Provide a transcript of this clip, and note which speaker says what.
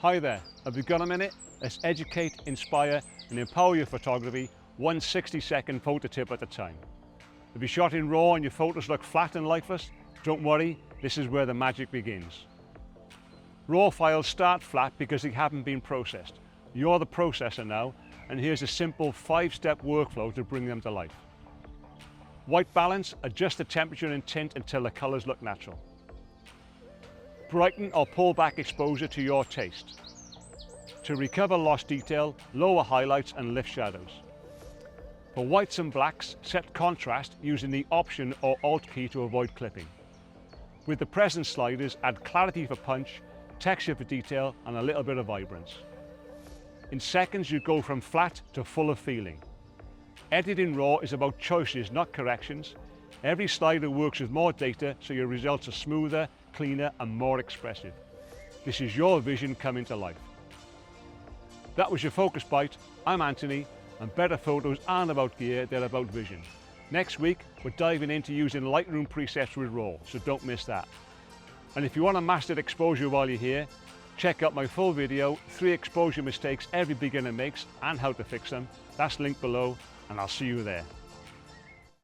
Speaker 1: Hi there, have you got a minute? Let's educate, inspire and empower your photography, one 60-second photo tip at a time. If you shot in RAW and your photos look flat and lifeless, don't worry, this is where the magic begins. RAW files start flat because they haven't been processed. You're the processor now, and here's a simple 5-step workflow to bring them to life. White balance, adjust the temperature and tint until the colors look natural. Brighten or pull back exposure to your taste. To recover lost detail, lower highlights and lift shadows. For whites and blacks, set contrast using the Option or Alt key to avoid clipping. With the presence sliders, add clarity for punch, texture for detail and a little bit of vibrance. In seconds you go from flat to full of feeling. Editing RAW is about choices, not corrections. Every slider works with more data so your results are smoother, cleaner and more expressive. This is your vision coming to life. That was your Focus Bite. I'm Anthony, and better photos aren't about gear, they're about vision. Next week, we're diving into using Lightroom presets with RAW, so don't miss that. And if you want to master exposure while you're here, check out my full video, 3 exposure mistakes every beginner makes and how to fix them. That's linked below, and I'll see you there.